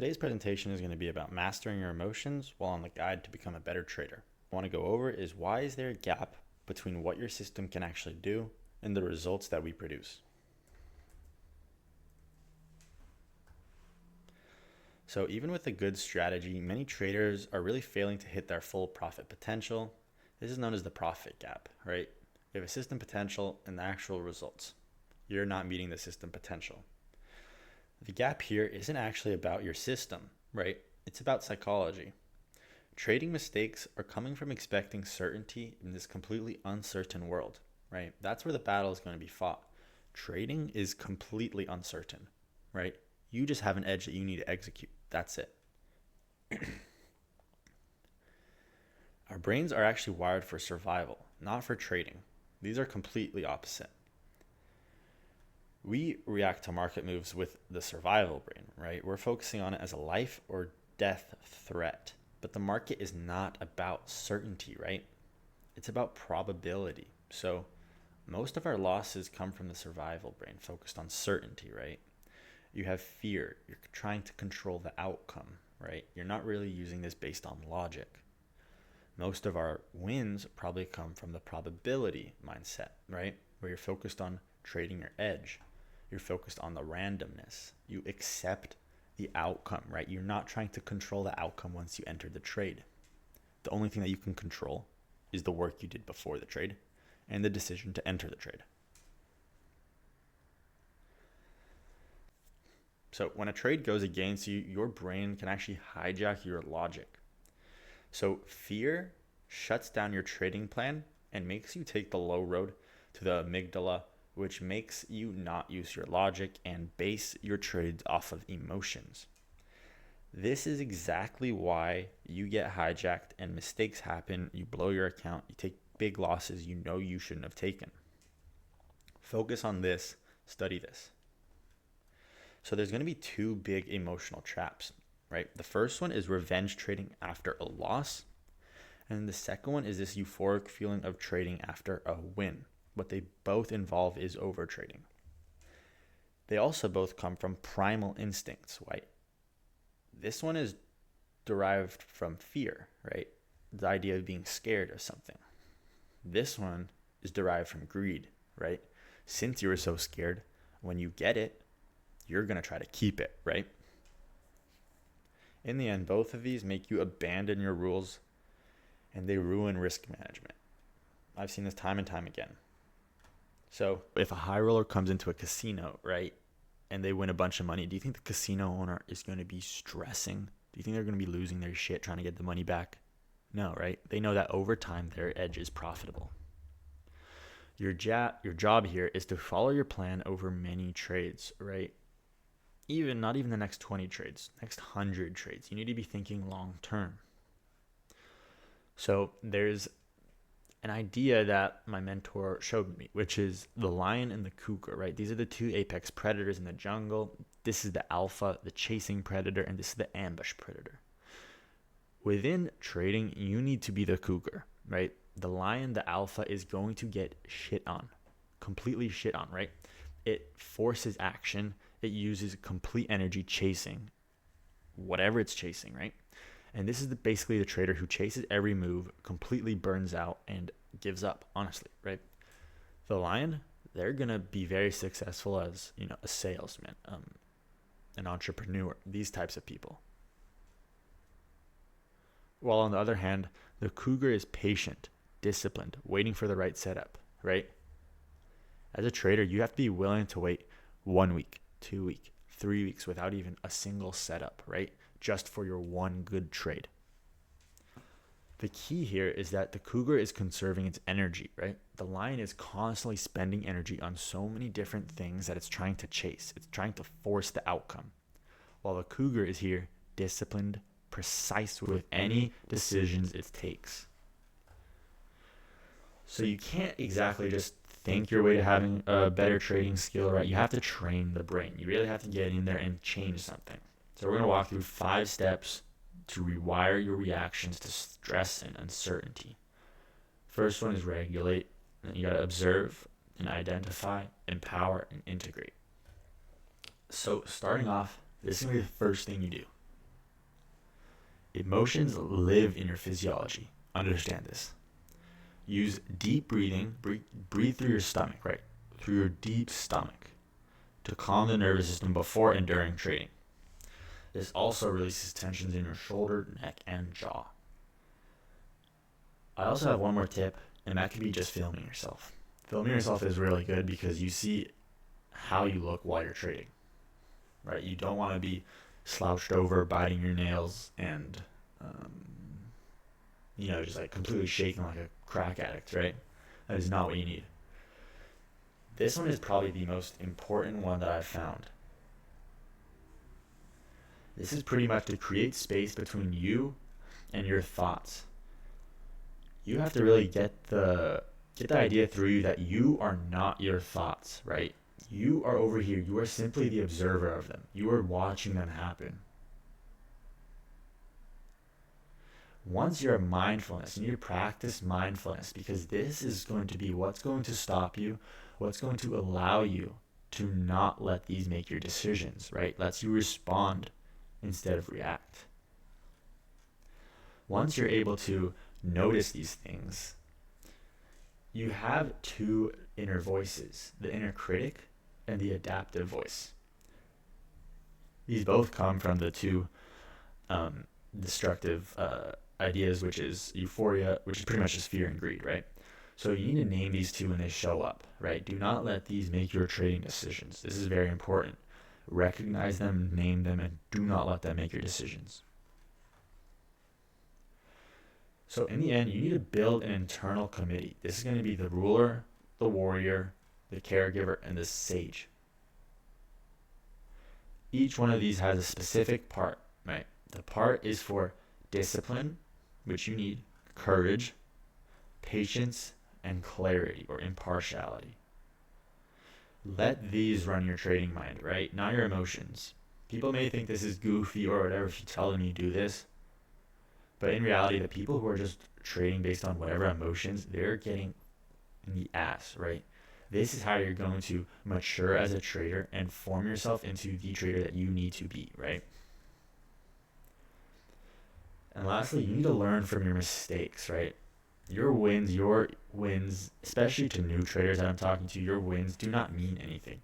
Today's presentation is going to be about mastering your emotions while on the guide to become a better trader. What I want to go over is why is there a gap between what your system can actually do and the results that we produce. So even with a good strategy, many traders are really failing to hit their full profit potential. This is known as the profit gap, right? You have a system potential and the actual results. You're not meeting the system potential. The gap here isn't actually about your system, right? It's about psychology. Trading mistakes are coming from expecting certainty in this completely uncertain world, right? That's where the battle is going to be fought. Trading is completely uncertain, right? You just have an edge that you need to execute. That's it. Our brains are actually wired for survival, not for trading. These are completely opposite. We react to market moves with the survival brain, right? We're focusing on it as a life or death threat. But the market is not about certainty, right? It's about probability. So most of our losses come from the survival brain focused on certainty, right? You have fear. You're trying to control the outcome, right? You're not really using this based on logic. Most of our wins probably come from the probability mindset, right? Where you're focused on trading your edge. You're focused on the randomness. You accept the outcome, right? You're not trying to control the outcome once you enter the trade. The only thing that you can control is the work you did before the trade and the decision to enter the trade. So when a trade goes against you, your brain can actually hijack your logic. So fear shuts down your trading plan and makes you take the low road to the amygdala, which makes you not use your logic and base your trades off of emotions. This is exactly why you get hijacked and mistakes happen. You blow your account, you take big losses you know you shouldn't have taken. Focus on this, study this. So there's going to be two big emotional traps, right? The first one is revenge trading after a loss. And the second one is this euphoric feeling of trading after a win. What they both involve is overtrading. They also both come from primal instincts, right? This one is derived from fear, right? The idea of being scared of something. This one is derived from greed, right? Since you were so scared, when you get it, you're going to try to keep it, right? In the end, both of these make you abandon your rules and they ruin risk management. I've seen this time and time again. So if a high roller comes into a casino, right, and they win a bunch of money, do you think the casino owner is going to be stressing? Do you think they're going to be losing their shit trying to get the money back? No, right? They know that over time their edge is profitable. Your job here is to follow your plan over many trades, right? Not even the next 20 trades, next 100 trades. You need to be thinking long term. So there's an idea that my mentor showed me, which is the lion and the cougar, right? These are the two apex predators in the jungle. This is the alpha, the chasing predator, and this is the ambush predator. Within trading, you need to be the cougar, right? The lion, the alpha, is going to get shit on, completely shit on, right? It forces action. It uses complete energy chasing whatever it's chasing, right? And this is basically the trader who chases every move, completely burns out, and gives up, honestly, right? The lion, they're going to be very successful as, a salesman, an entrepreneur, these types of people. While on the other hand, the cougar is patient, disciplined, waiting for the right setup, right? As a trader, you have to be willing to wait 1 week, 2 weeks, 3 weeks without even a single setup, right? Just for your one good trade. The key here is that the cougar is conserving its energy, right? The lion is constantly spending energy on so many different things that it's trying to chase. It's trying to force the outcome. While the cougar is here, disciplined, precise with any decisions it takes. So you can't exactly just think your way to having a better trading skill, right? You have to train the brain. You really have to get in there and change something. So we're going to walk through 5 steps to rewire your reactions to stress and uncertainty. First one is regulate. Then you got to observe and identify, empower, and integrate. So starting off, this is going to be the first thing you do. Emotions live in your physiology. Understand this. Use deep breathing. Breathe through your stomach, right? Through your deep stomach to calm the nervous system before and during trading. This also releases tensions in your shoulder, neck, and jaw. I also have one more tip, and that could be just filming yourself. Filming yourself is really good because you see how you look while you're trading, right? You don't want to be slouched over, biting your nails, and just like completely shaking like a crack addict, right? That is not what you need. This one is probably the most important one that I've found. This is pretty much to create space between you and your thoughts. You have to really get the idea through you that you are not your thoughts, right? You are over here. You are simply the observer of them. You are watching them happen. Once you're mindfulness, you need to practice mindfulness because this is going to be what's going to stop you, what's going to allow you to not let these make your decisions, right? Lets you respond instead of react. Once you're able to notice these things, you have two inner voices, the inner critic and the adaptive voice. These both come from the two destructive ideas, which is euphoria, which is pretty much just fear and greed, right? So you need to name these two when they show up, right? Do not let these make your trading decisions. This is very important. Recognize them, name them, and do not let them make your decisions. So in the end, you need to build an internal committee. This is going to be the ruler, the warrior, the caregiver, and the sage. Each one of these has a specific part, right? The part is for discipline, which you need, courage, patience, and clarity or impartiality. Let these run your trading mind, right? Not your emotions. People may think this is goofy or whatever if you tell them you do this. But in reality, the people who are just trading based on whatever emotions, they're getting in the ass, right? This is how you're going to mature as a trader and form yourself into the trader that you need to be, right? And lastly, you need to learn from your mistakes, right? Your wins, especially to new traders that I'm talking to, your wins do not mean anything.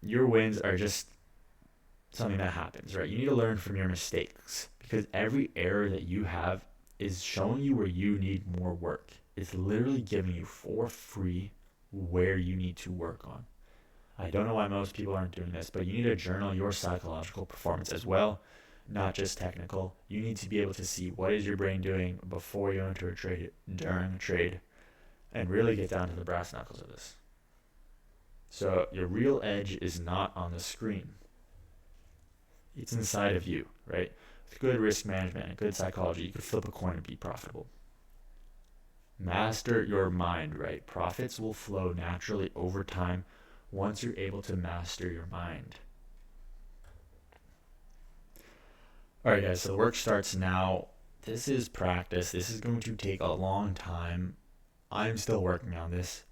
Your wins are just something that happens, right? You need to learn from your mistakes because every error that you have is showing you where you need more work. It's literally giving you for free where you need to work on. I don't know why most people aren't doing this, but you need to journal your psychological performance as well, not just technical. You need to be able to see what is your brain doing before you enter a trade, during a trade, and really get down to the brass knuckles of this. So your real edge is not on the screen. It's inside of you, right? With good risk management and good psychology, you could flip a coin and be profitable. Master your mind, right? Profits will flow naturally over time once you're able to master your mind. All right, guys, so the work starts now. This is practice. This is going to take a long time. I'm still working on this,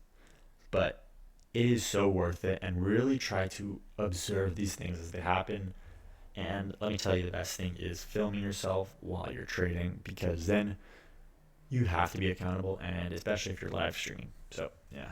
but it is so worth it. And really try to observe these things as they happen. And let me tell you, the best thing is filming yourself while you're trading, because then you have to be accountable, and especially if you're live streaming. So, yeah.